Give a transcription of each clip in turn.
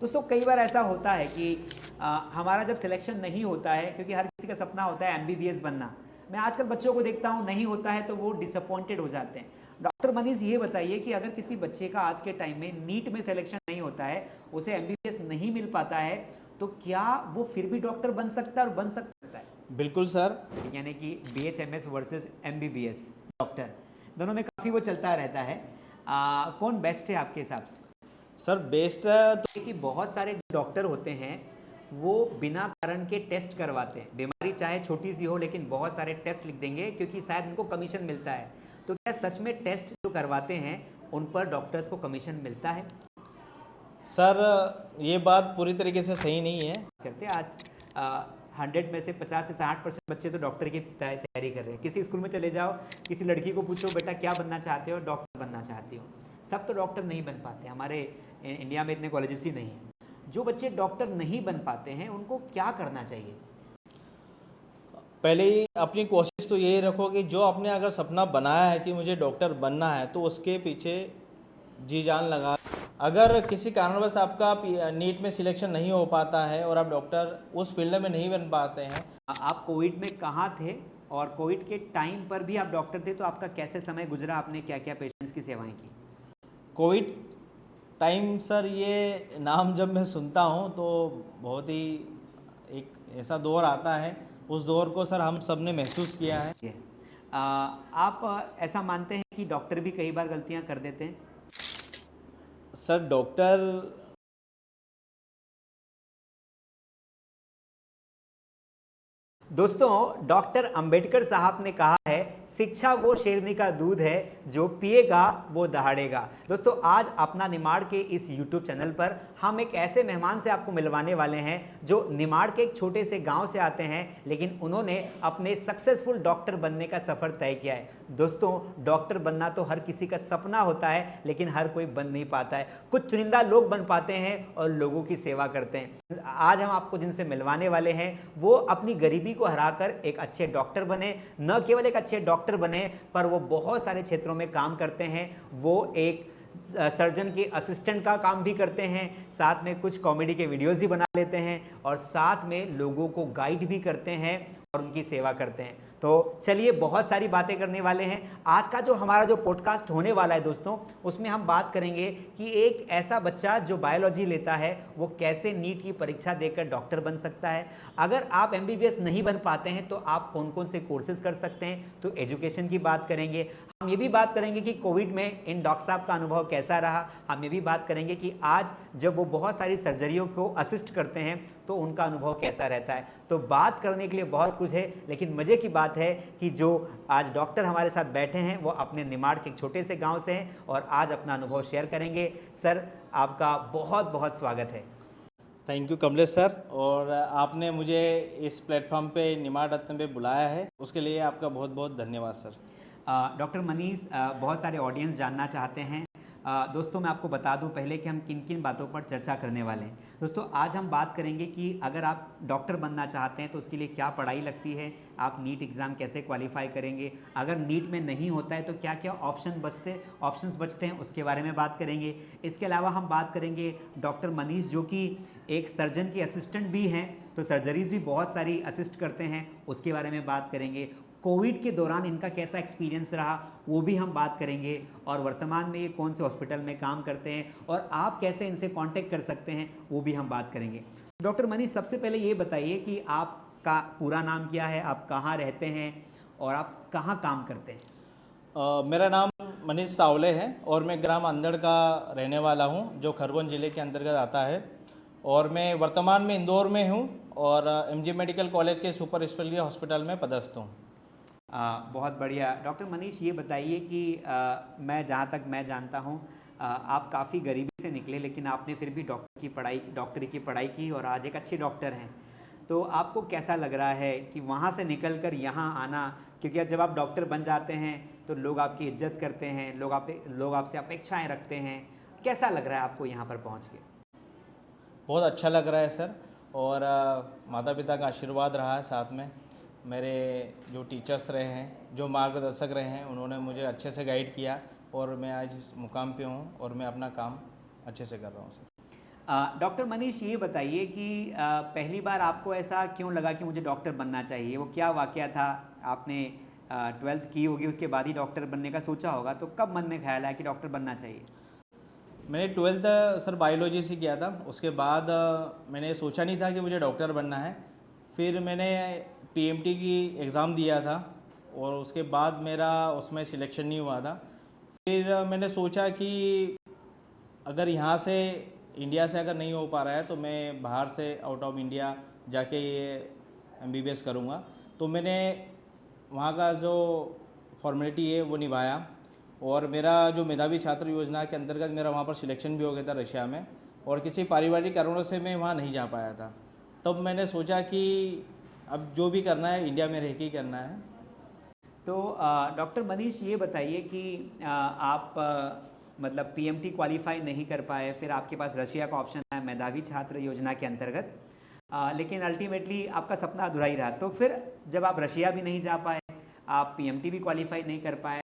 दोस्तों कई बार ऐसा होता है कि हमारा जब सिलेक्शन नहीं होता है, क्योंकि हर किसी का सपना होता है एमबीबीएस बनना। मैं आजकल बच्चों को देखता हूँ नहीं होता है तो वो डिसअपॉइंटेड हो जाते हैं। डॉक्टर मनीष ये बताइए कि अगर किसी बच्चे का आज के टाइम में नीट में सिलेक्शन नहीं होता है, उसे एमबीबीएस नहीं मिल पाता है, तो क्या वो फिर भी डॉक्टर बन सकता है और बन सकता है? बिल्कुल सर। यानी कि बीएचएमएस वर्सेस एमबीबीएस डॉक्टर, दोनों में काफ़ी वो चलता रहता है। कौन बेस्ट है आपके हिसाब से? सर बेस्ट तो कि बहुत सारे जो डॉक्टर होते हैं वो बिना कारण के टेस्ट करवाते हैं, बीमारी चाहे छोटी सी हो लेकिन बहुत सारे टेस्ट लिख देंगे क्योंकि शायद उनको कमीशन मिलता है। तो क्या सच में टेस्ट जो करवाते हैं उन पर डॉक्टर्स को कमीशन मिलता है? सर ये बात पूरी तरीके से सही नहीं है। करते हैं आज 100 में से 50 से 60% बच्चे तो डॉक्टर की तैयारी कर रहे हैं। किसी स्कूल में चले जाओ, किसी लड़की को पूछो बेटा क्या बनना चाहते हो, डॉक्टर बनना चाहती हो। सब तो डॉक्टर नहीं बन पाते, हमारे इंडिया में इतने कॉलेजेस ही नहीं हैं। जो बच्चे डॉक्टर नहीं बन पाते हैं उनको क्या करना चाहिए? पहले ही अपनी कोशिश तो यही रखो कि जो आपने अगर सपना बनाया है कि मुझे डॉक्टर बनना है तो उसके पीछे जी जान लगा। अगर किसी कारणवश आपका नीट में सिलेक्शन नहीं हो पाता है और आप डॉक्टर उस फील्ड में नहीं बन पाते हैं। आप कोविड में कहाँ थे और कोविड के टाइम पर भी आप डॉक्टर थे, तो आपका कैसे समय गुजरा, आपने क्या क्या पेशेंट्स की सेवाएं की? कोविड टाइम सर, ये नाम जब मैं सुनता हूँ तो बहुत ही एक ऐसा दौर आता है, उस दौर को सर हम सब ने महसूस किया है। आप ऐसा मानते हैं कि डॉक्टर भी कई बार गलतियां कर देते हैं? सर डॉक्टर दोस्तों डॉक्टर अंबेडकर साहब ने कहा है शिक्षा वो शेरनी का दूध है, जो पिएगा वो दहाड़ेगा। दोस्तों आज अपना निमाड़ के इस YouTube चैनल पर हम एक ऐसे मेहमान से आपको मिलवाने वाले हैं जो निमाड़ के एक छोटे से गांव से आते हैं, लेकिन उन्होंने अपने सक्सेसफुल डॉक्टर बनने का सफ़र तय किया है। दोस्तों डॉक्टर बनना तो हर किसी का सपना होता है, लेकिन हर कोई बन नहीं पाता है। कुछ चुनिंदा लोग बन पाते हैं और लोगों की सेवा करते हैं। आज हम आपको जिनसे मिलवाने वाले हैं वो अपनी गरीबी को हराकर एक अच्छे डॉक्टर बने। न केवल एक अच्छे डॉक्टर बने पर वो बहुत सारे क्षेत्रों में काम करते हैं। वो एक सर्जन के असिस्टेंट का काम भी करते हैं, साथ में कुछ कॉमेडी के वीडियोस भी बना लेते हैं और साथ में लोगों को गाइड भी करते हैं और उनकी सेवा करते हैं। तो चलिए बहुत सारी बातें करने वाले हैं। आज का जो हमारा जो पॉडकास्ट होने वाला है दोस्तों, उसमें हम बात करेंगे कि एक ऐसा बच्चा जो बायोलॉजी लेता है वो कैसे नीट की परीक्षा देकर डॉक्टर बन सकता है। अगर आप एमबीबीएस नहीं बन पाते हैं तो आप कौन कौन से कोर्सेज कर सकते हैं, तो एजुकेशन की बात करेंगे। हम ये भी बात करेंगे कि कोविड में इन डॉक्टर साहब का अनुभव कैसा रहा। हम ये भी बात करेंगे कि आज जब वो बहुत सारी सर्जरियों को असिस्ट करते हैं तो उनका अनुभव कैसा रहता है। तो बात करने के लिए बहुत कुछ है, लेकिन मज़े की बात है कि जो आज डॉक्टर हमारे साथ बैठे हैं वो अपने निमाड़ के एक छोटे से गांव से हैं और आज अपना अनुभव शेयर करेंगे। सर आपका बहुत बहुत स्वागत है। थैंक यू कमलेश सर, और आपने मुझे इस प्लेटफॉर्म पे निमाड़ रत्न पे बुलाया है, उसके लिए आपका बहुत बहुत धन्यवाद सर। डॉक्टर मनीष, बहुत सारे ऑडियंस जानना चाहते हैं। दोस्तों मैं आपको बता दूं पहले कि हम किन किन बातों पर चर्चा करने वाले हैं। दोस्तों आज हम बात करेंगे कि अगर आप डॉक्टर बनना चाहते हैं तो उसके लिए क्या पढ़ाई लगती है, आप नीट एग्ज़ाम कैसे क्वालिफाई करेंगे, अगर नीट में नहीं होता है तो क्या क्या ऑप्शंस बचते हैं, उसके बारे में बात करेंगे। इसके अलावा हम बात करेंगे डॉक्टर मनीष जो कि एक सर्जन के असिस्टेंट भी हैं, तो सर्जरीज भी बहुत सारी असिस्ट करते हैं, उसके बारे में बात करेंगे। कोविड के दौरान इनका कैसा एक्सपीरियंस रहा वो भी हम बात करेंगे, और वर्तमान में ये कौन से हॉस्पिटल में काम करते हैं और आप कैसे इनसे कांटेक्ट कर सकते हैं वो भी हम बात करेंगे। डॉक्टर मनीष सबसे पहले ये बताइए कि आपका पूरा नाम क्या है, आप कहाँ रहते हैं और आप कहाँ काम करते हैं? मेरा नाम मनीष सावले है और मैं ग्राम अंदड़ का रहने वाला हूँ, जो खरगोन ज़िले के अंतर्गत आता है, और मैं वर्तमान में इंदौर में हूँ और एमजी मेडिकल कॉलेज के सुपर स्पेशलिटी हॉस्पिटल में पदस्थ हूँ। बहुत बढ़िया। डॉक्टर मनीष ये बताइए कि मैं जहाँ तक मैं जानता हूँ आप काफ़ी गरीबी से निकले, लेकिन आपने फिर भी डॉक्टरी की पढ़ाई की और आज एक अच्छे डॉक्टर हैं। तो आपको कैसा लग रहा है कि वहाँ से निकल कर यहाँ आना, क्योंकि जब आप डॉक्टर बन जाते हैं तो लोग आपकी इज्जत करते हैं, लोग आपसे अपेक्षाएँ रखते हैं। कैसा लग रहा है आपको यहाँ पर पहुँच के? बहुत अच्छा लग रहा है सर, और माता पिता का आशीर्वाद रहा है, साथ में मेरे जो टीचर्स रहे हैं, जो मार्गदर्शक रहे हैं, उन्होंने मुझे अच्छे से गाइड किया और मैं आज इस मुकाम पे हूँ और मैं अपना काम अच्छे से कर रहा हूँ सर। डॉक्टर मनीष ये बताइए कि पहली बार आपको ऐसा क्यों लगा कि मुझे डॉक्टर बनना चाहिए? वो क्या वाक़या था? आपने 12th की होगी, उसके बाद ही डॉक्टर बनने का सोचा होगा, तो कब मन में ख़्याल आया कि डॉक्टर बनना चाहिए? मैंने 12th सर बायोलॉजी से किया था। उसके बाद मैंने सोचा नहीं था कि मुझे डॉक्टर बनना है। फिर मैंने पीएमटी की एग्ज़ाम दिया था और उसके बाद मेरा उसमें सिलेक्शन नहीं हुआ था। फिर मैंने सोचा कि अगर यहाँ से इंडिया से अगर नहीं हो पा रहा है तो मैं बाहर से आउट ऑफ इंडिया जाके ये एमबीबीएस करूँगा। तो मैंने वहाँ का जो फॉर्मेलिटी है वो निभाया और मेरा जो मेधावी छात्र योजना के अंतर्गत मेरा वहाँ पर सिलेक्शन भी हो गया था रशिया में, और किसी पारिवारिक कारणों से मैं वहाँ नहीं जा पाया था। तब मैंने सोचा कि अब जो भी करना है इंडिया में रह के ही करना है। तो डॉक्टर मनीष ये बताइए कि आप मतलब पीएमटी क्वालिफाई नहीं कर पाए, फिर आपके पास रशिया का ऑप्शन है मेधावी छात्र योजना के अंतर्गत, लेकिन अल्टीमेटली आपका सपना अधूरा ही रहा। तो फिर जब आप रशिया भी नहीं जा पाए, आप पीएमटी भी क्वालिफाई नहीं कर पाए,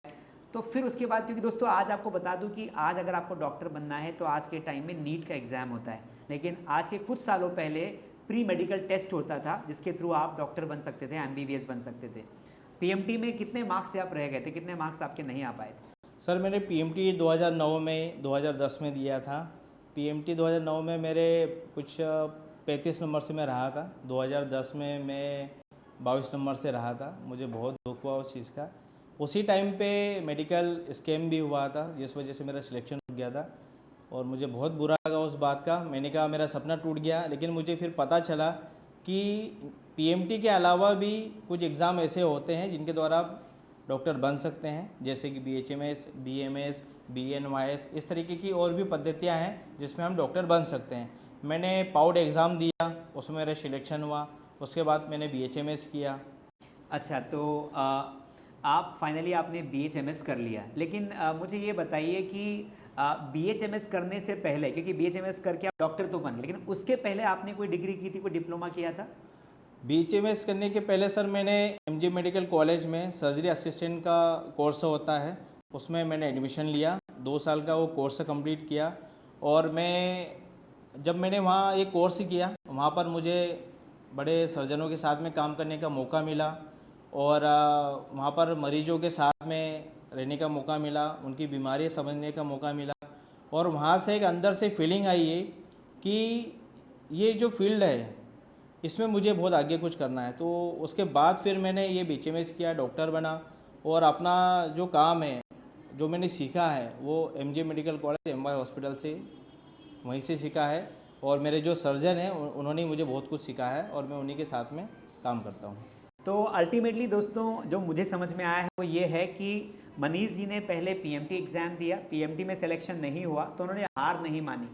तो फिर उसके बाद, क्योंकि दोस्तों आज आपको बता दूं कि आज अगर आपको डॉक्टर बनना है तो आज के टाइम में नीट का एग्ज़ाम होता है, लेकिन आज के कुछ सालों पहले प्री मेडिकल टेस्ट होता था जिसके थ्रू आप डॉक्टर बन सकते थे, एमबीबीएस बन सकते थे। पीएमटी में कितने मार्क्स से आप रह गए थे? कितने मार्क्स आपके नहीं आ पाए थे? सर मैंने पीएमटी 2009 में 2010 में दिया था। पीएमटी 2009 में मेरे कुछ 35 नंबर से मैं रहा था। 2010 में मैं 22 नंबर से रहा था। मुझे बहुत दुख हुआ उस चीज़ का। उसी टाइम पे मेडिकल स्कैम भी हुआ था जिस वजह से मेरा सिलेक्शन हो गया था और मुझे बहुत बुरा लगा उस बात का। मैंने कहा मेरा सपना टूट गया, लेकिन मुझे फिर पता चला कि पीएमटी के अलावा भी कुछ एग्ज़ाम ऐसे होते हैं जिनके द्वारा आप डॉक्टर बन सकते हैं, जैसे कि बीएचएमएस, बीएमएस, बीएनवाईएस, इस तरीके की और भी पद्धतियां हैं जिसमें हम डॉक्टर बन सकते हैं। मैंने पाउड एग्ज़ाम दिया, उसमें मेरा सिलेक्शन हुआ। उसके बाद मैंने बीएचएमएस किया। अच्छा, तो आप फाइनली आपने बीएचएमएस कर लिया, लेकिन मुझे ये बताइए कि बीएचएमएस करने से पहले, क्योंकि बीएचएमएस करके आप डॉक्टर तो बन गए, लेकिन उसके पहले आपने कोई डिग्री की थी, कोई डिप्लोमा किया था? बीएचएमएस करने के पहले सर मैंने एमजी मेडिकल कॉलेज में सर्जरी असिस्टेंट का कोर्स होता है, उसमें मैंने एडमिशन लिया। 2 साल का वो कोर्स कंप्लीट किया और जब मैंने वहाँ ये कोर्स किया, वहाँ पर मुझे बड़े सर्जनों के साथ में काम करने का मौका मिला और वहाँ पर मरीजों के साथ में रहने का मौका मिला, उनकी बीमारी समझने का मौका मिला और वहाँ से एक अंदर से फीलिंग आई है कि ये जो फील्ड है इसमें मुझे बहुत आगे कुछ करना है। तो उसके बाद फिर मैंने ये बीएचएमएस किया, डॉक्टर बना और अपना जो काम है, जो मैंने सीखा है वो MJ medical college MY hospital से वहीं से सीखा है और मेरे जो सर्जन हैं उन्होंने मुझे बहुत कुछ सिखाया है और मैं उन्हीं के साथ में काम करता हूँ। तो अल्टीमेटली दोस्तों जो मुझे समझ में आया है वो ये है कि मनीष जी ने पहले पीएमटी एग्ज़ाम दिया, पीएमटी में सिलेक्शन नहीं हुआ तो उन्होंने हार नहीं मानी,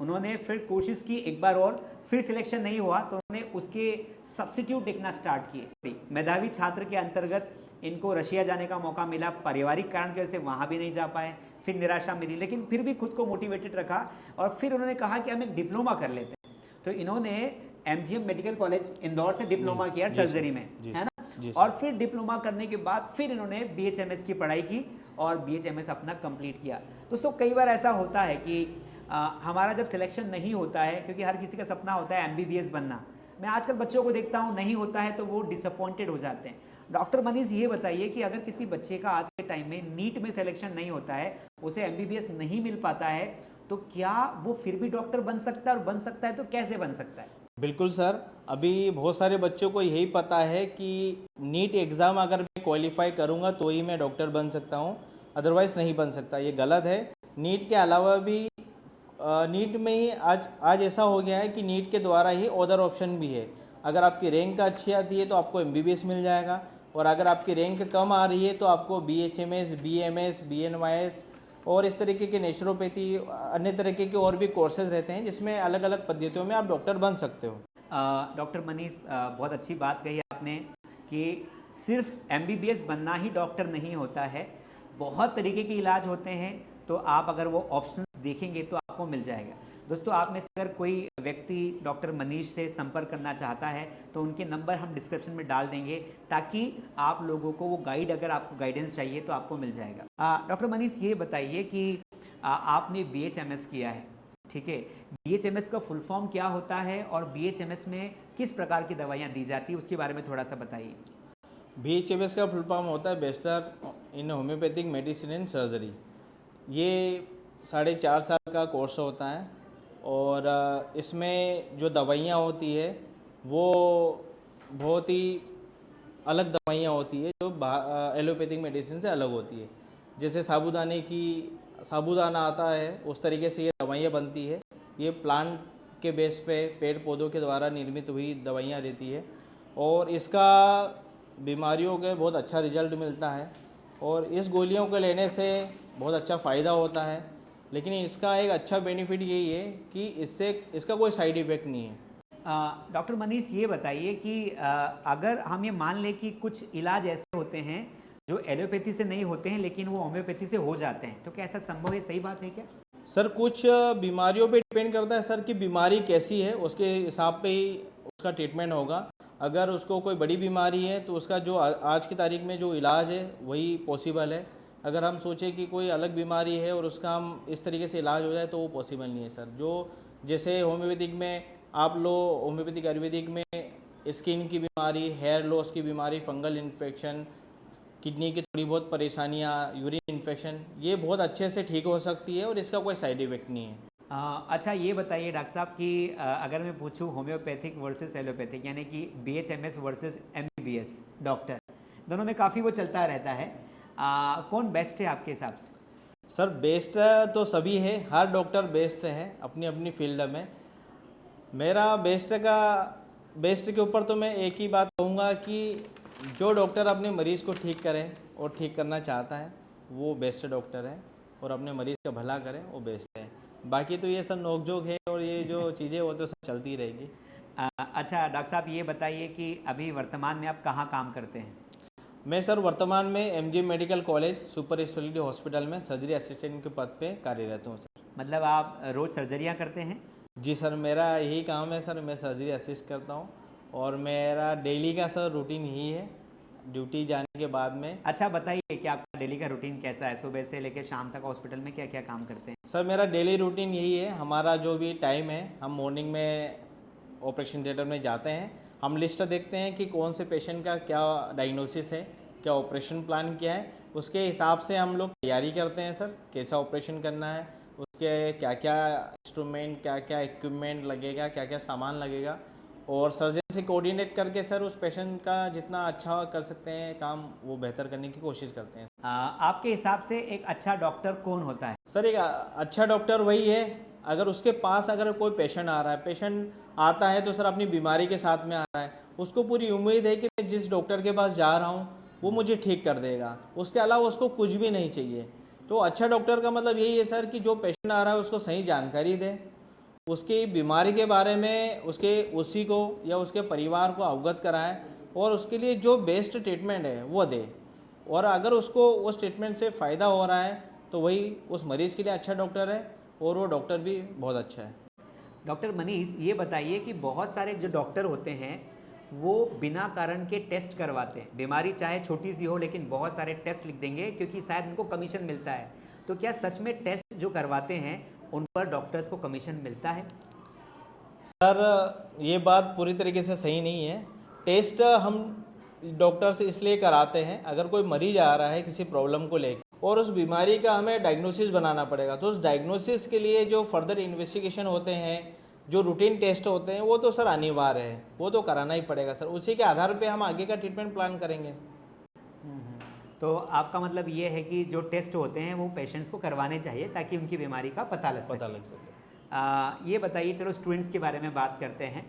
उन्होंने फिर कोशिश की एक बार और, फिर सिलेक्शन नहीं हुआ तो उन्होंने उसके सब्स्टिट्यूट लिखना स्टार्ट किए। मेधावी छात्र के अंतर्गत इनको रशिया जाने का मौका मिला, पारिवारिक कारण की वजह से वहाँ भी नहीं जा पाए, फिर निराशा मिली, लेकिन फिर भी खुद को मोटिवेटेड रखा और फिर उन्होंने कहा कि हम एक डिप्लोमा कर लेते हैं। तो इन्होंने एमजीएम मेडिकल कॉलेज इंदौर से डिप्लोमा किया सर्जरी में, है ना, और फिर डिप्लोमा करने के बाद फिर इन्होंने बीएचएमएस की पढ़ाई की और बीएचएमएस अपना कंप्लीट किया। दोस्तों कई बार ऐसा होता है कि हमारा जब सिलेक्शन नहीं होता है, क्योंकि हर किसी का सपना होता है एमबीबीएस बनना, मैं आजकल बच्चों को देखता हूँ नहीं होता है तो वो डिसअपॉइंटेड हो जाते हैं। डॉक्टर मनीष ये बताइए कि अगर किसी बच्चे का आज के टाइम में नीट में सिलेक्शन नहीं होता है, उसे एमबीबीएस नहीं मिल पाता है, तो क्या वो फिर भी डॉक्टर बन सकता है, और बन सकता है तो कैसे बन सकता है? बिल्कुल सर, अभी बहुत सारे बच्चों को यही पता है कि नीट एग्ज़ाम अगर मैं क्वालिफाई करूँगा तो ही मैं डॉक्टर बन सकता हूँ, अदरवाइज़ नहीं बन सकता। ये गलत है। नीट के अलावा भी नीट में ही आज ऐसा हो गया है कि नीट के द्वारा ही अदर ऑप्शन भी है। अगर आपकी रैंक अच्छी आती है तो आपको एमबीबीएस मिल जाएगा और अगर आपकी रैंक कम आ रही है तो आपको बीएचएमएस, बीएमएस, बीएनवाईएस और इस तरीके के नेचुरोपैथी, अन्य तरीके के और भी कोर्सेज रहते हैं जिसमें अलग अलग पद्धतियों में आप डॉक्टर बन सकते हो। डॉक्टर मनीष, बहुत अच्छी बात कही आपने कि सिर्फ एमबीबीएस बनना ही डॉक्टर नहीं होता है, बहुत तरीके के इलाज होते हैं, तो आप अगर वो ऑप्शंस देखेंगे तो आपको मिल जाएगा। दोस्तों आप में से अगर कोई व्यक्ति डॉक्टर मनीष से संपर्क करना चाहता है तो उनके नंबर हम डिस्क्रिप्शन में डाल देंगे ताकि आप लोगों को वो गाइड, अगर आपको गाइडेंस चाहिए तो आपको मिल जाएगा। डॉक्टर मनीष ये बताइए कि आपने बीएचएमएस किया है, ठीक है, बीएचएमएस का फुल फॉर्म क्या होता है और बीएचएमएस में किस प्रकार की दवाइयाँ दी जाती है, उसके बारे में थोड़ा सा बताइए। BHMS का फुल फॉर्म होता है bachelor in homeopathic medicine and surgery. ये 4.5 साल का कोर्स होता है और इसमें जो दवाइयाँ होती है वो बहुत ही अलग दवाइयाँ होती है जो एलोपैथिक मेडिसिन से अलग होती है। जैसे साबूदाना आता है उस तरीके से ये दवाइयाँ बनती है। ये प्लांट के बेस पे पेड़ पौधों के द्वारा निर्मित हुई दवाइयाँ रहती है और इसका बीमारियों के बहुत अच्छा रिजल्ट मिलता है और इस गोलियों को लेने से बहुत अच्छा फ़ायदा होता है। लेकिन इसका एक अच्छा बेनिफिट यही है कि इसका कोई साइड इफ़ेक्ट नहीं है। डॉक्टर मनीष ये बताइए कि अगर हम ये मान लें कि कुछ इलाज ऐसे होते हैं जो एलोपैथी से नहीं होते हैं लेकिन वो होम्योपैथी से हो जाते हैं, तो क्या ऐसा संभव है, सही बात है क्या? सर कुछ बीमारियों पे डिपेंड करता है सर कि बीमारी कैसी है, उसके हिसाब पे ही उसका ट्रीटमेंट होगा। अगर उसको कोई बड़ी बीमारी है तो उसका जो आज की तारीख में जो इलाज है वही पॉसिबल है। अगर हम सोचें कि कोई अलग बीमारी है और उसका हम इस तरीके से इलाज हो जाए तो वो पॉसिबल नहीं है सर। जो जैसे होम्योपैथिक में आप लो, होम्योपैथिक आयुर्वेदिक में स्किन की बीमारी, हेयर लॉस की बीमारी, फंगल इन्फेक्शन, किडनी की थोड़ी बहुत परेशानियाँ, यूरिन इन्फेक्शन, ये बहुत अच्छे से ठीक हो सकती है और इसका कोई साइड इफ़ेक्ट नहीं है। अच्छा ये बताइए डॉक्टर साहब कि अगर मैं पूछूं होम्योपैथिक वर्सेस एलोपैथिक, यानी कि बीएचएमएस वर्सेस एमबीबीएस डॉक्टर, दोनों में काफ़ी वो चलता रहता है, कौन बेस्ट है आपके हिसाब से? सर बेस्ट तो सभी है, हर डॉक्टर बेस्ट है अपनी अपनी फील्ड में। मेरा बेस्ट के ऊपर तो मैं एक ही बात कहूँगा कि जो डॉक्टर अपने मरीज़ को ठीक करे और ठीक करना चाहता है वो बेस्ट डॉक्टर है और अपने मरीज़ का भला करे वो बेस्ट है। बाकी तो ये सब नोकझोंक है और ये जो चीज़ें वो तो सब चलती रहेगी। अच्छा डॉक्टर साहब ये बताइए कि अभी वर्तमान में आप कहाँ काम करते हैं? मैं सर वर्तमान में MG medical college super speciality hospital में सर्जरी असिस्टेंट के पद पे कार्यरत हूँ सर। मतलब आप रोज़ सर्जरियाँ करते हैं? जी सर, मेरा यही काम है सर, मैं सर्जरी असिस्ट करता हूँ और मेरा डेली का सर रूटीन यही है ड्यूटी जाने के बाद में। अच्छा बताइए कि आपका डेली का रूटीन कैसा है, सुबह से लेकर शाम तक हॉस्पिटल में क्या क्या काम करते हैं? सर मेरा डेली रूटीन यही है, हमारा जो भी टाइम है हम मॉर्निंग में ऑपरेशन थिएटर में जाते हैं, हम लिस्ट देखते हैं कि कौन से पेशेंट का क्या डायग्नोसिस है, क्या ऑपरेशन प्लान किया है, उसके हिसाब से हम लोग तैयारी करते हैं सर, कैसा ऑपरेशन करना है, उसके क्या क्या इंस्ट्रूमेंट, क्या क्या इक्विपमेंट लगेगा, क्या क्या सामान लगेगा और सर्जन से कोऑर्डिनेट करके सर उस पेशेंट का जितना अच्छा कर सकते हैं काम वो बेहतर करने की कोशिश करते हैं। आपके हिसाब से एक अच्छा डॉक्टर कौन होता है? सर एक अच्छा डॉक्टर वही है अगर उसके पास अगर कोई पेशेंट आ रहा है, पेशेंट आता है तो सर अपनी बीमारी के साथ में आ रहा है, उसको पूरी उम्मीद है कि मैं जिस डॉक्टर के पास जा रहा हूँ वो मुझे ठीक कर देगा, उसके अलावा उसको कुछ भी नहीं चाहिए। तो अच्छा डॉक्टर का मतलब यही है सर कि जो पेशेंट आ रहा है उसको सही जानकारी दे, उसकी बीमारी के बारे में उसी को या उसके परिवार को अवगत कराए और उसके लिए जो बेस्ट ट्रीटमेंट है वो दे। और अगर उसको उस ट्रीटमेंट से फ़ायदा हो रहा है तो वही उस मरीज़ के लिए अच्छा डॉक्टर है और वो डॉक्टर भी बहुत अच्छा है। डॉक्टर मनीष ये बताइए कि बहुत सारे जो डॉक्टर होते हैं वो बिना कारण के टेस्ट करवाते हैं, बीमारी चाहे छोटी सी हो लेकिन बहुत सारे टेस्ट लिख देंगे क्योंकि शायद उनको कमीशन मिलता है। तो क्या सच में टेस्ट जो करवाते हैं उन पर डॉक्टर्स को कमीशन मिलता है? सर ये बात पूरी तरीके से सही नहीं है। टेस्ट हम डॉक्टर से इसलिए कराते हैं अगर कोई मरीज आ रहा है किसी प्रॉब्लम को लेकर और उस बीमारी का हमें डायग्नोसिस बनाना पड़ेगा, तो उस डायग्नोसिस के लिए जो फर्दर इन्वेस्टिगेशन होते हैं, जो रूटीन टेस्ट होते हैं वो तो सर अनिवार्य है, वो तो कराना ही पड़ेगा सर। उसी के आधार पे हम आगे का ट्रीटमेंट प्लान करेंगे। तो आपका मतलब ये है कि जो टेस्ट होते हैं वो पेशेंट्स को करवाने चाहिए ताकि उनकी बीमारी का पता लग सके। ये बताइए, चलो स्टूडेंट्स के बारे में बात करते हैं,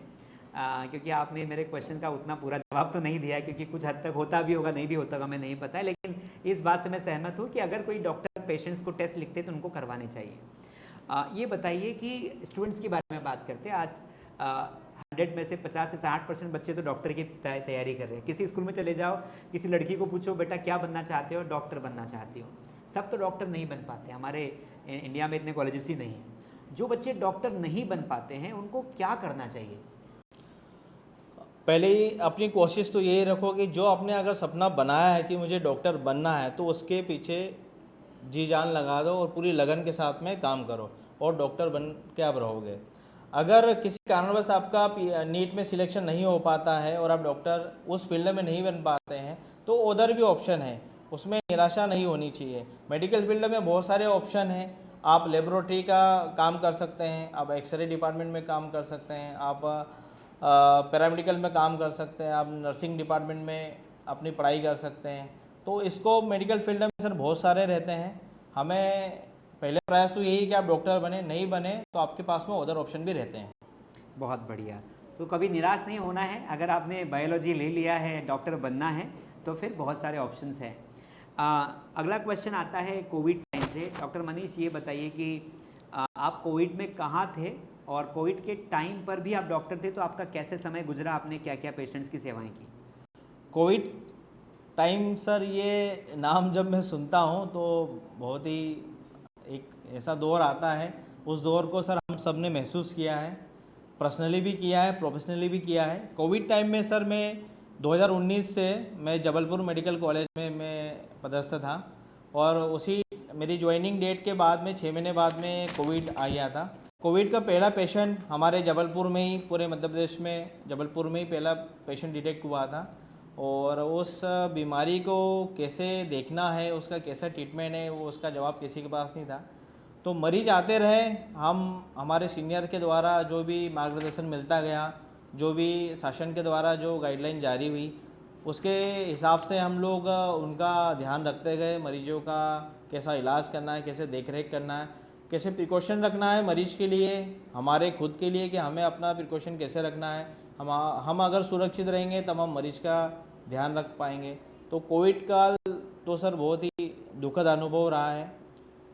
क्योंकि आपने मेरे क्वेश्चन का उतना पूरा जवाब तो नहीं दिया है, क्योंकि कुछ हद तक होता भी होगा नहीं भी होता होगा, हमें नहीं पता है, लेकिन इस बात से मैं सहमत हूँ कि अगर कोई डॉक्टर पेशेंट्स को टेस्ट लिखते हैं तो उनको करवाने चाहिए। ये बताइए कि स्टूडेंट्स के बारे में बात करते हैं। आज 100 में से 50 से 60% बच्चे तो डॉक्टर की तैयारी कर रहे हैं। किसी स्कूल में चले जाओ, किसी लड़की को पूछो बेटा क्या बनना चाहते हो, डॉक्टर बनना चाहती हो। सब तो डॉक्टर नहीं बन पाते, हमारे इंडिया में इतने कॉलेजेस ही नहीं हैं। जो बच्चे डॉक्टर नहीं बन पाते हैं उनको क्या करना चाहिए? पहले ही अपनी कोशिश तो यही रखो कि जो आपने अगर सपना बनाया है कि मुझे डॉक्टर बनना है तो उसके पीछे जी जान लगा दो और पूरी लगन के साथ में काम करो। और डॉक्टर बन के आप रहोगे। अगर किसी कारणवश आपका नीट में सिलेक्शन नहीं हो पाता है और आप डॉक्टर उस फील्ड में नहीं बन पाते हैं तो उधर भी ऑप्शन है, उसमें निराशा नहीं होनी चाहिए। मेडिकल फील्ड में बहुत सारे ऑप्शन हैं। आप लेबोरेटरी का काम कर सकते हैं, आप एक्सरे डिपार्टमेंट में काम कर सकते हैं, आप पैरामेडिकल में काम कर सकते हैं, आप नर्सिंग डिपार्टमेंट में अपनी पढ़ाई कर सकते हैं। तो इसको मेडिकल फील्ड में सर बहुत सारे रहते हैं। हमें पहले प्रयास तो यही कि आप डॉक्टर बने, नहीं बने तो आपके पास में अदर ऑप्शन भी रहते हैं। बहुत बढ़िया। तो कभी निराश नहीं होना है, अगर आपने बायोलॉजी ले लिया है, डॉक्टर बनना है तो फिर बहुत सारे ऑप्शंस हैं। अगला क्वेश्चन आता है कोविड टाइम से। डॉक्टर मनीष ये बताइए कि आप कोविड में कहाँ थे और कोविड के टाइम पर भी आप डॉक्टर थे, तो आपका कैसे समय गुजरा, आपने क्या क्या पेशेंट्स की सेवाएं की? कोविड टाइम सर, ये नाम जब मैं सुनता हूँ तो बहुत ही एक ऐसा दौर आता है, उस दौर को सर हम सब ने महसूस किया है, पर्सनली भी किया है, प्रोफेशनली भी किया है। कोविड टाइम में सर मैं 2019 से मैं जबलपुर मेडिकल कॉलेज में मैं पदस्थ था और उसी मेरी ज्वाइनिंग डेट के बाद में 6 महीने बाद में कोविड आ गया था। कोविड का पहला पेशेंट हमारे जबलपुर में ही, पूरे मध्य प्रदेश में जबलपुर में ही पहला पेशेंट डिटेक्ट हुआ था और उस बीमारी को कैसे देखना है, उसका कैसा ट्रीटमेंट है, वो उसका जवाब किसी के पास नहीं था। तो मरीज आते रहे, हम हमारे सीनियर के द्वारा जो भी मार्गदर्शन मिलता गया, जो भी शासन के द्वारा जो गाइडलाइन जारी हुई, उसके हिसाब से हम लोग उनका ध्यान रखते गए। मरीजों का कैसा इलाज करना है, कैसे देखरेख करना है, कैसे प्रिकॉशन रखना है मरीज के लिए, हमारे खुद के लिए कि हमें अपना प्रिकॉशन कैसे रखना है। हम अगर सुरक्षित रहेंगे तब हम मरीज का ध्यान रख पाएंगे। तो कोविड काल तो सर बहुत ही दुखद अनुभव रहा है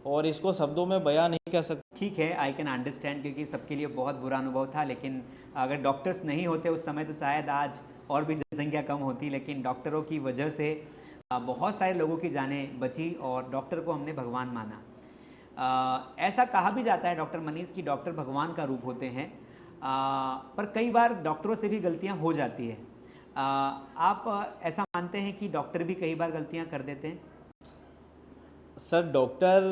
और इसको शब्दों में बयान नहीं कर सकते। ठीक है, आई कैन अंडरस्टैंड, क्योंकि सबके लिए बहुत बुरा अनुभव था। लेकिन अगर डॉक्टर्स नहीं होते उस समय तो शायद आज और भी जनसंख्या कम होती, लेकिन डॉक्टरों की वजह से बहुत सारे लोगों की जानें बची और डॉक्टर को हमने भगवान माना। ऐसा कहा भी जाता है डॉक्टर मनीष कि डॉक्टर भगवान का रूप होते हैं, पर कई बार डॉक्टरों से भी गलतियां हो जाती है। आप ऐसा मानते हैं कि डॉक्टर भी कई बार गलतियां कर देते हैं? सर डॉक्टर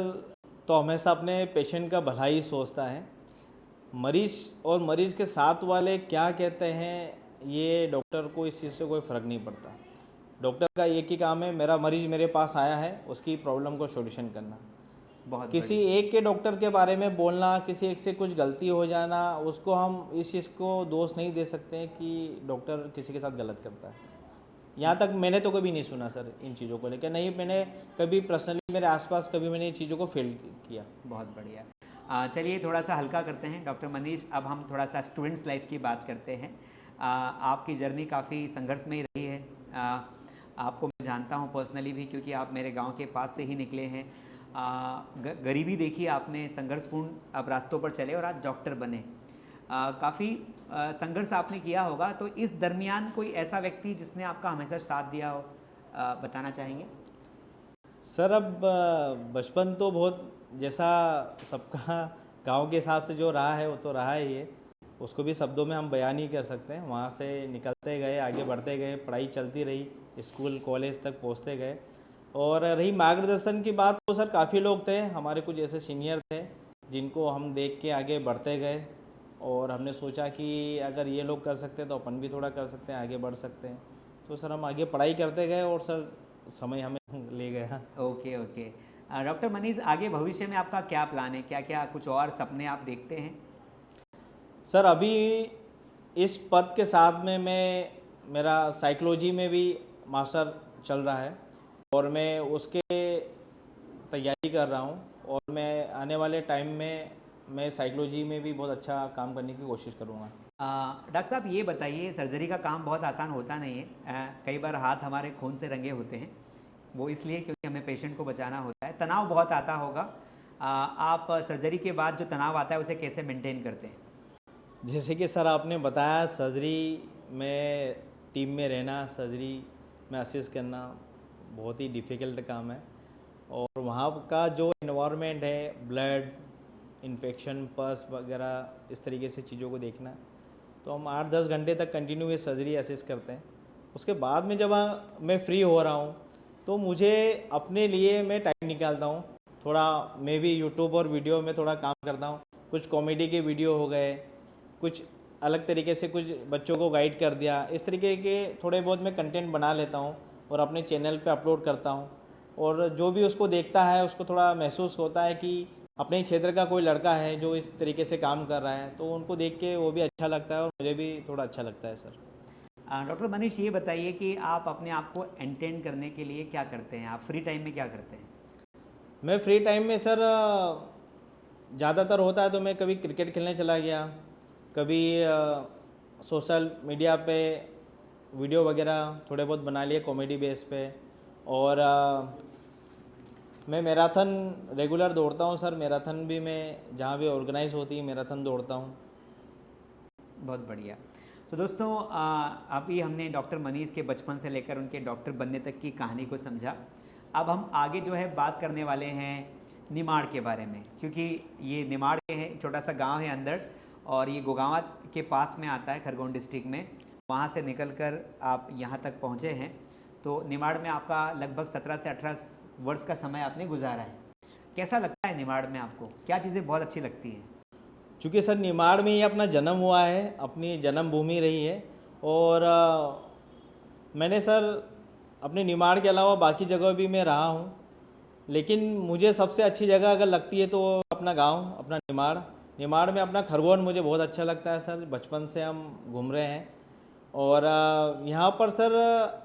तो हमेशा अपने पेशेंट का भला ही सोचता है। मरीज और मरीज के साथ वाले क्या कहते हैं ये डॉक्टर को इस चीज़ से कोई फ़र्क नहीं पड़ता। डॉक्टर का एक ही काम है, मेरा मरीज मेरे पास आया है, उसकी प्रॉब्लम को सॉल्यूशन करना। बहुत किसी एक के डॉक्टर के बारे में बोलना, किसी एक से कुछ गलती हो जाना, उसको हम इस चीज़ को दोष नहीं दे सकते कि डॉक्टर किसी के साथ गलत करता है। यहाँ तक मैंने तो कभी नहीं सुना सर इन चीज़ों को लेकर, नहीं मैंने कभी पर्सनली मेरे आसपास कभी मैंने इन चीज़ों को फील किया। बहुत बढ़िया। चलिए थोड़ा सा हल्का करते हैं डॉक्टर मनीष, अब हम थोड़ा सा स्टूडेंट्स लाइफ की बात करते हैं। आपकी जर्नी काफ़ी संघर्षमयी रही है। आपको मैं जानता हूँ पर्सनली भी, क्योंकि आप मेरे गांव के पास से ही निकले हैं। गरीबी देखी आपने, संघर्षपूर्ण आप रास्तों पर चले और आज डॉक्टर बने। काफ़ी संघर्ष आपने किया होगा, तो इस दरमियान कोई ऐसा व्यक्ति जिसने आपका हमेशा साथ दिया हो, बताना चाहेंगे? सर अब बचपन तो बहुत जैसा सबका गांव के हिसाब से जो रहा है वो तो रहा ही है, उसको भी शब्दों में हम बयान नहीं कर सकते हैं। वहाँ से निकलते गए, आगे बढ़ते गए, पढ़ाई चलती रही, स्कूल कॉलेज तक पहुँचते गए। और रही मार्गदर्शन की बात तो सर काफ़ी लोग थे, हमारे कुछ ऐसे सीनियर थे जिनको हम देख के आगे बढ़ते गए और हमने सोचा कि अगर ये लोग कर सकते हैं तो अपन भी थोड़ा कर सकते हैं, आगे बढ़ सकते हैं। तो सर हम आगे पढ़ाई करते गए और सर समय हमें ले गया। Okay okay. डॉक्टर मनीष, आगे भविष्य में आपका क्या प्लान है, क्या क्या कुछ और सपने आप देखते हैं? सर अभी इस पद के साथ में मेरा साइकोलॉजी में भी मास्टर चल रहा है और मैं उसके तैयारी कर रहा हूँ और मैं आने वाले टाइम में मैं साइकोलॉजी में भी बहुत अच्छा काम करने की कोशिश करूँगा। डॉक्टर साहब ये बताइए, सर्जरी का काम बहुत आसान होता नहीं है। कई बार हाथ हमारे खून से रंगे होते हैं, वो इसलिए क्योंकि हमें पेशेंट को बचाना होता है। तनाव बहुत आता होगा। आप सर्जरी के बाद जो तनाव आता है उसे कैसे मेंटेन करते हैं? जैसे कि सर आपने बताया, सर्जरी में टीम में रहना, सर्जरी में असिस्ट करना बहुत ही डिफ़िकल्ट काम है और वहाँ का जो इन्वायरमेंट है, ब्लड इन्फेक्शन, पस वगैरह इस तरीके से चीज़ों को देखना, तो हम 8-10 घंटे तक कंटिन्यू ये सर्जरी असिस्ट करते हैं। उसके बाद में जब मैं फ्री हो रहा हूँ तो मुझे अपने लिए मैं टाइम निकालता हूँ, थोड़ा मैं भी यूट्यूब और वीडियो में थोड़ा काम करता हूँ। कुछ कॉमेडी के वीडियो हो गए, कुछ अलग तरीके से कुछ बच्चों को गाइड कर दिया, इस तरीके के थोड़े बहुत मैं कंटेंट बना लेता हूँ और अपने चैनल पे अपलोड करता हूँ। और जो भी उसको देखता है उसको थोड़ा महसूस होता है कि अपने ही क्षेत्र का कोई लड़का है जो इस तरीके से काम कर रहा है, तो उनको देख के वो भी अच्छा लगता है और मुझे भी थोड़ा अच्छा लगता है सर। डॉक्टर मनीष, ये बताइए कि आप अपने आप को एंटरटेन करने के लिए क्या करते हैं? आप फ्री टाइम में क्या करते हैं? मैं फ्री टाइम में सर ज़्यादातर होता है तो मैं कभी क्रिकेट खेलने चला गया, कभी सोशल मीडिया पे वीडियो वगैरह थोड़े बहुत बना लिए कॉमेडी बेस पे। और मैं मैराथन रेगुलर दौड़ता हूँ सर। मैराथन भी मैं जहाँ भी ऑर्गेनाइज होती है मैराथन दौड़ता हूँ। बहुत बढ़िया। तो दोस्तों, अभी हमने डॉक्टर मनीष के बचपन से लेकर उनके डॉक्टर बनने तक की कहानी को समझा। अब हम आगे जो है बात करने वाले हैं निमाड़ के बारे में, क्योंकि ये निमाड़ के है, छोटा सा गांव है अंदर, और ये गोगांवा के पास में आता है खरगोन डिस्ट्रिक्ट में। वहाँ से निकलकर आप यहाँ तक पहुँचे हैं। तो निमाड़ में आपका लगभग 17 से 18 वर्ष का समय आपने गुजारा है। कैसा लगता है निमाड़ में आपको? क्या चीज़ें बहुत अच्छी लगती हैं? चूँकि सर निमाड़ में ही अपना जन्म हुआ है, अपनी जन्मभूमि रही है। और मैंने सर अपने निमाड़ के अलावा बाकी जगह भी मैं रहा हूँ, लेकिन मुझे सबसे अच्छी जगह अगर लगती है तो अपना गांव, अपना निमाड़। निमाड़ में अपना खरगोन मुझे बहुत अच्छा लगता है सर। बचपन से हम घूम रहे हैं और यहाँ पर सर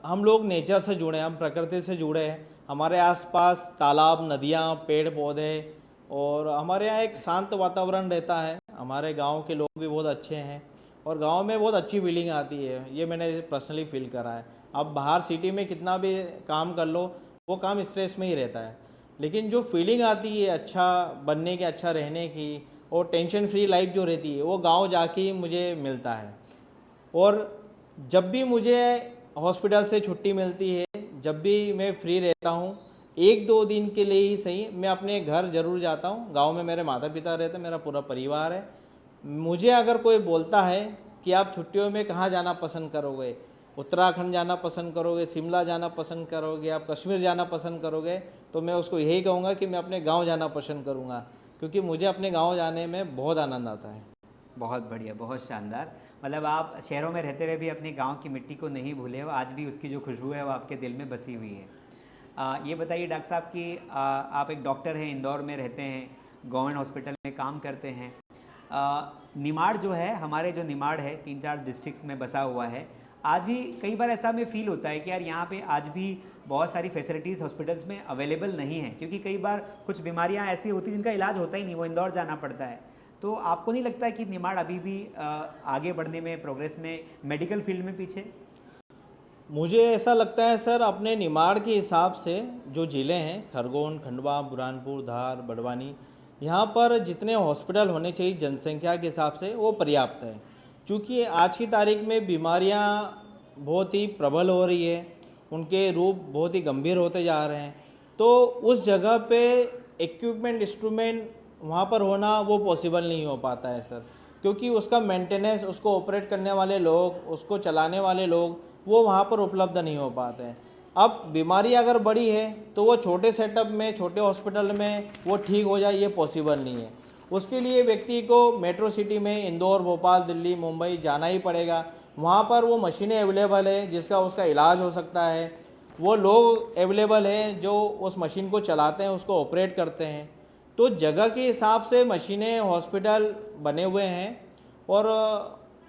हम लोग नेचर से जुड़े हैं, हम प्रकृति से जुड़े हैं। हमारे आसपास तालाब, नदियाँ, पेड़ पौधे, और हमारे यहाँ एक शांत वातावरण रहता है। हमारे गांव के लोग भी बहुत अच्छे हैं और गांव में बहुत अच्छी फीलिंग आती है, ये मैंने पर्सनली फील करा है। अब बाहर सिटी में कितना भी काम कर लो, वो काम स्ट्रेस में ही रहता है, लेकिन जो फीलिंग आती है अच्छा बनने की, अच्छा रहने की, और टेंशन फ्री लाइफ जो रहती है, वो गांव जाके ही मुझे मिलता है। और जब भी मुझे हॉस्पिटल से छुट्टी मिलती है, जब भी मैं फ्री रहता हूँ, 1-2 दिन के लिए ही सही, मैं अपने घर ज़रूर जाता हूँ। गांव में मेरे माता पिता रहते हैं, मेरा पूरा परिवार है। मुझे अगर कोई बोलता है कि आप छुट्टियों में कहाँ जाना पसंद करोगे, उत्तराखंड जाना पसंद करोगे, शिमला जाना पसंद करोगे, आप कश्मीर जाना पसंद करोगे, तो मैं उसको यही कहूँगा कि मैं अपने गाँव जाना पसंद करूँगा, क्योंकि मुझे अपने गाँव जाने में बहुत आनंद आता है। बहुत बढ़िया, बहुत शानदार। मतलब आप शहरों में रहते हुए भी अपने गांव की मिट्टी को नहीं भूले हो, आज भी उसकी जो खुशबू है वो आपके दिल में बसी हुई है। ये बताइए डॉक्टर साहब कि आप एक डॉक्टर हैं, इंदौर में रहते हैं, गवर्नमेंट हॉस्पिटल में काम करते हैं। निमाड़ जो है, हमारे जो निमाड़ है 3-4 डिस्ट्रिक्ट्स में बसा हुआ है। आज भी कई बार ऐसा हमें फील होता है कि यार यहाँ पे आज भी बहुत सारी फैसिलिटीज़ हॉस्पिटल्स में अवेलेबल नहीं है, क्योंकि कई बार कुछ बीमारियाँ ऐसी होती हैं जिनका इलाज होता ही नहीं, वो इंदौर जाना पड़ता है। तो आपको नहीं लगता कि निमाड़ अभी भी आगे बढ़ने में, प्रोग्रेस में, मेडिकल फील्ड में पीछे? मुझे ऐसा लगता है सर, अपने निमाड़ के हिसाब से जो ज़िले हैं खरगोन, खंडवा, बुरहानपुर, धार, बड़वानी, यहाँ पर जितने हॉस्पिटल होने चाहिए जनसंख्या के हिसाब से वो पर्याप्त है। क्योंकि आज की तारीख में बीमारियाँ बहुत ही प्रबल हो रही है, उनके रूप बहुत ही गंभीर होते जा रहे हैं, तो उस जगह पे इक्विपमेंट, इंस्ट्रूमेंट वहाँ पर होना वो पॉसिबल नहीं हो पाता है सर। क्योंकि उसका मेंटेनेंस, उसको ऑपरेट करने वाले लोग, उसको चलाने वाले लोग, वो वहाँ पर उपलब्ध नहीं हो पाते हैं। अब बीमारी अगर बड़ी है तो वो छोटे सेटअप में, छोटे हॉस्पिटल में वो ठीक हो जाए, ये पॉसिबल नहीं है। उसके लिए व्यक्ति को मेट्रो सिटी में इंदौर, भोपाल, दिल्ली, मुंबई जाना ही पड़ेगा। वहाँ पर वो मशीनें अवेलेबल है जिसका उसका इलाज हो सकता है, वो लोग अवेलेबल हैं जो उस मशीन को चलाते हैं, उसको ऑपरेट करते हैं। तो जगह के हिसाब से मशीनें, हॉस्पिटल बने हुए हैं। और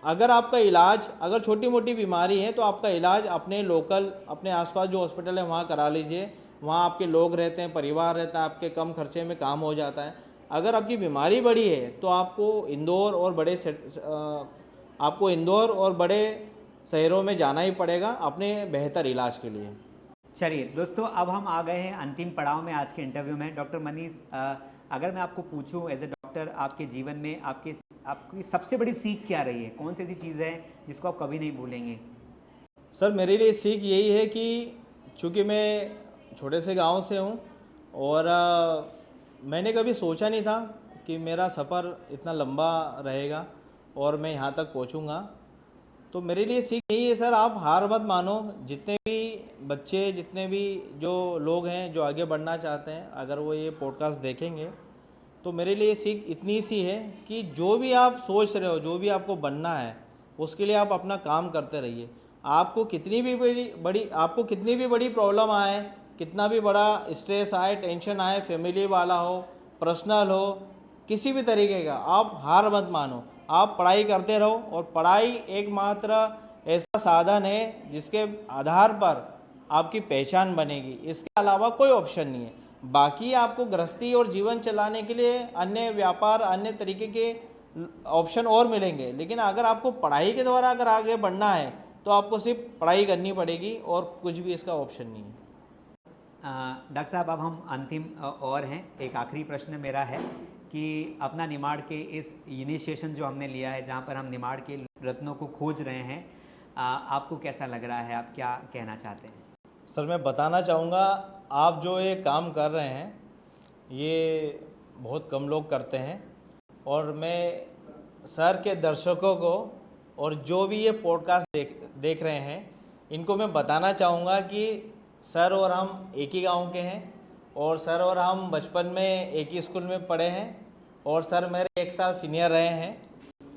अगर आपका इलाज, अगर छोटी मोटी बीमारी है तो आपका इलाज अपने लोकल, अपने आसपास जो हॉस्पिटल है वहाँ करा लीजिए। वहाँ आपके लोग रहते हैं, परिवार रहता है, आपके कम खर्चे में काम हो जाता है। अगर आपकी बीमारी बड़ी है तो आपको इंदौर और बड़े शहरों में जाना ही पड़ेगा अपने बेहतर इलाज के लिए। चलिए दोस्तों, अब हम आ गए हैं अंतिम पड़ाव में आज के इंटरव्यू में। डॉक्टर मनीष, अगर मैं आपको पूछूं एज ए डॉक्टर, आपके जीवन में आपकी सबसे बड़ी सीख क्या रही है? कौन सी ऐसी चीज़ है जिसको आप कभी नहीं भूलेंगे? सर मेरे लिए सीख यही है कि चूँकि मैं छोटे से गांव से हूँ और मैंने कभी सोचा नहीं था कि मेरा सफ़र इतना लंबा रहेगा और मैं यहाँ तक पहुँचूँगा। तो मेरे लिए सीख यही है सर, आप हार मत मानो। जितने भी बच्चे, जितने भी जो लोग हैं जो आगे बढ़ना चाहते हैं, अगर वो ये पॉडकास्ट देखेंगे तो मेरे लिए सीख इतनी सी है कि जो भी आप सोच रहे हो, जो भी आपको बनना है, उसके लिए आप अपना काम करते रहिए। आपको कितनी भी बड़ी प्रॉब्लम आए, कितना भी बड़ा स्ट्रेस आए, टेंशन आए, फैमिली वाला हो, पर्सनल हो, किसी भी तरीके का, आप हार मत मानो। आप पढ़ाई करते रहो, और पढ़ाई एकमात्र ऐसा साधन है जिसके आधार पर आपकी पहचान बनेगी। इसके अलावा कोई ऑप्शन नहीं है। बाकी आपको गृहस्थी और जीवन चलाने के लिए अन्य व्यापार, अन्य तरीके के ऑप्शन और मिलेंगे, लेकिन अगर आपको पढ़ाई के द्वारा अगर आगे बढ़ना है तो आपको सिर्फ पढ़ाई करनी पड़ेगी, और कुछ भी इसका ऑप्शन नहीं है। डॉक्टर साहब, अब हम अंतिम और हैं, एक आखिरी प्रश्न मेरा है कि अपना निमाड़ के इस इनिशिएशन जो हमने लिया है, जहाँ पर हम निमाड़ के रत्नों को खोज रहे हैं, आपको कैसा लग रहा है? आप क्या कहना चाहते हैं? सर, मैं बताना चाहूँगा, आप जो ये काम कर रहे हैं ये बहुत कम लोग करते हैं, और मैं सर के दर्शकों को और जो भी ये पॉडकास्ट देख रहे हैं, इनको मैं बताना चाहूँगा कि सर और हम एक ही गांव के हैं, और सर और हम बचपन में एक ही स्कूल में पढ़े हैं, और सर मेरे 1 साल सीनियर रहे हैं,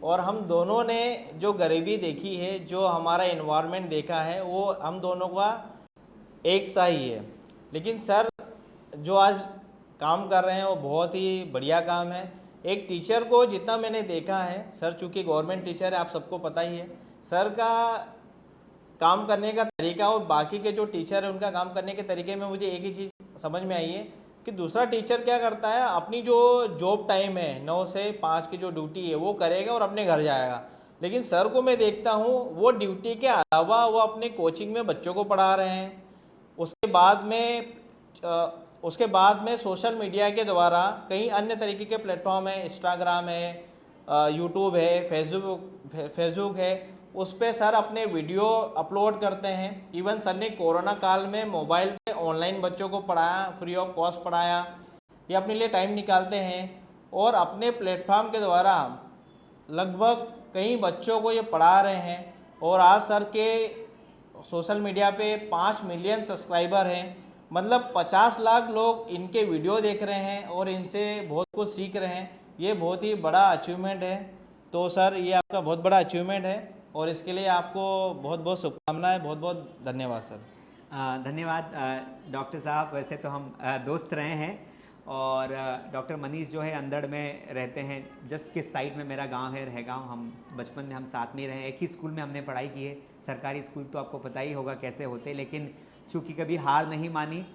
और हम दोनों ने जो गरीबी देखी है, जो हमारा इन्वायरमेंट देखा है, वो हम दोनों का एक सा ही है। लेकिन सर जो आज काम कर रहे हैं वो बहुत ही बढ़िया काम है। एक टीचर को जितना मैंने देखा है, सर चूँकि गवर्नमेंट टीचर है, आप सबको पता ही है, सर का काम करने का तरीका और बाकी के जो टीचर है उनका काम करने के तरीके में मुझे एक ही चीज़ समझ में आई है कि दूसरा टीचर क्या करता है, अपनी जो जॉब टाइम है 9 से 5 की जो ड्यूटी है वो करेगा और अपने घर जाएगा। लेकिन सर को मैं देखता हूँ वो ड्यूटी के अलावा वो अपने कोचिंग में बच्चों को पढ़ा रहे हैं। उसके बाद में सोशल मीडिया के द्वारा कई अन्य तरीके के प्लेटफॉर्म है, इंस्टाग्राम है, यूट्यूब है, फेसबुक है, उस पे सर अपने वीडियो अपलोड करते हैं। इवन सर ने कोरोना काल में मोबाइल पे ऑनलाइन बच्चों को पढ़ाया, फ्री ऑफ कॉस्ट पढ़ाया। ये अपने लिए टाइम निकालते हैं और अपने प्लेटफॉर्म के द्वारा लगभग कई बच्चों को ये पढ़ा रहे हैं। और आज सर के सोशल मीडिया पे 5 मिलियन सब्सक्राइबर हैं, मतलब 50 लाख लोग इनके वीडियो देख रहे हैं और इनसे बहुत कुछ सीख रहे हैं। ये बहुत ही बड़ा अचीवमेंट है। तो सर ये आपका बहुत बड़ा अचीवमेंट है और इसके लिए आपको बहुत बहुत शुभकामनाएं, बहुत बहुत धन्यवाद सर। धन्यवाद डॉक्टर साहब। वैसे तो हम दोस्त रहे हैं, और डॉक्टर मनीष जो है अंदड़ में रहते हैं, जस्ट किस साइड में मेरा गांव है, रहगांव। हम बचपन में हम साथ में रहे, एक ही स्कूल में हमने पढ़ाई की है। सरकारी स्कूल तो आपको पता ही होगा कैसे होते, लेकिन चूँकि कभी हार नहीं मानी,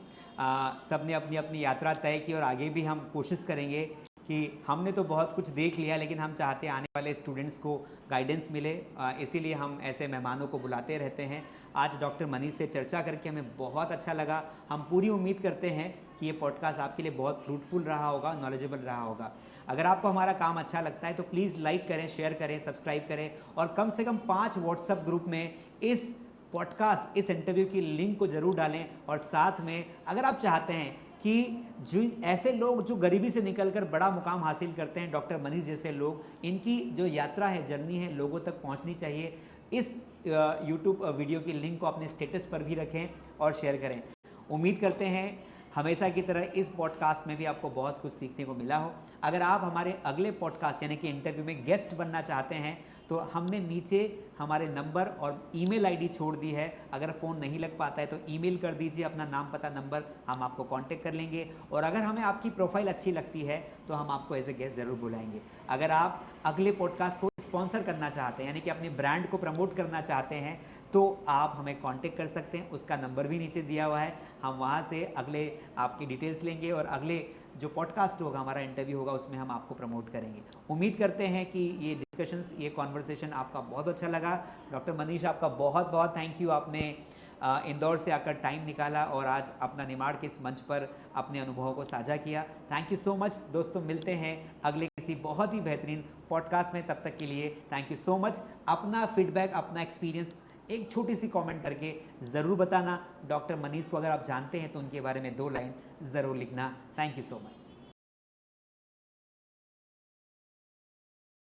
सब ने अपनी अपनी यात्रा तय की, और आगे भी हम कोशिश करेंगे कि हमने तो बहुत कुछ देख लिया, लेकिन हम चाहते हैं आने वाले स्टूडेंट्स को गाइडेंस मिले, इसीलिए हम ऐसे मेहमानों को बुलाते रहते हैं। आज डॉक्टर मनीष से चर्चा करके हमें बहुत अच्छा लगा। हम पूरी उम्मीद करते हैं कि ये पॉडकास्ट आपके लिए बहुत फ्रूटफुल रहा होगा, नॉलेजेबल रहा होगा। अगर आपको हमारा काम अच्छा लगता है तो प्लीज़ लाइक करें, शेयर करें, सब्सक्राइब करें, और कम से कम 5 व्हाट्सएप ग्रुप में इस पॉडकास्ट, इस इंटरव्यू की लिंक को ज़रूर डालें। और साथ में अगर आप चाहते हैं कि जो ऐसे लोग जो गरीबी से निकलकर बड़ा मुकाम हासिल करते हैं, डॉक्टर मनीष जैसे लोग, इनकी जो यात्रा है, जर्नी है, लोगों तक पहुंचनी चाहिए, इस यूट्यूब वीडियो की लिंक को अपने स्टेटस पर भी रखें और शेयर करें। उम्मीद करते हैं हमेशा की तरह इस पॉडकास्ट में भी आपको बहुत कुछ सीखने को मिला हो। अगर आप हमारे अगले पॉडकास्ट यानी कि इंटरव्यू में गेस्ट बनना चाहते हैं तो हमने नीचे हमारे नंबर और ईमेल आईडी छोड़ दी है। अगर फ़ोन नहीं लग पाता है तो ईमेल कर दीजिए अपना नाम, पता, नंबर, हम आपको कांटेक्ट कर लेंगे। और अगर हमें आपकी प्रोफाइल अच्छी लगती है तो हम आपको एज ए गेस्ट ज़रूर बुलाएंगे। अगर आप अगले पॉडकास्ट को स्पॉन्सर करना चाहते हैं, यानी कि अपने ब्रांड को प्रमोट करना चाहते हैं, तो आप हमें कांटेक्ट कर सकते हैं। उसका नंबर भी नीचे दिया हुआ है। हम वहाँ से अगले आपकी डिटेल्स लेंगे और अगले जो पॉडकास्ट होगा, हमारा इंटरव्यू होगा, उसमें हम आपको प्रमोट करेंगे। उम्मीद करते हैं कि ये डिस्कशंस, ये कॉन्वर्सेशन आपका बहुत अच्छा लगा। डॉक्टर मनीष, आपका बहुत बहुत थैंक यू। आपने इंदौर से आकर टाइम निकाला और आज अपना निमाड़ के इस मंच पर अपने अनुभवों को साझा किया। Thank you so much. दोस्तों, मिलते हैं अगले किसी बहुत ही बेहतरीन पॉडकास्ट में। तब तक के लिए थैंक यू सो मच। अपना फीडबैक, अपना एक्सपीरियंस एक छोटी सी कमेंट करके ज़रूर बताना। डॉक्टर मनीष को अगर आप जानते हैं तो उनके बारे में 2 लाइन ज़रूर लिखना। Thank you so much.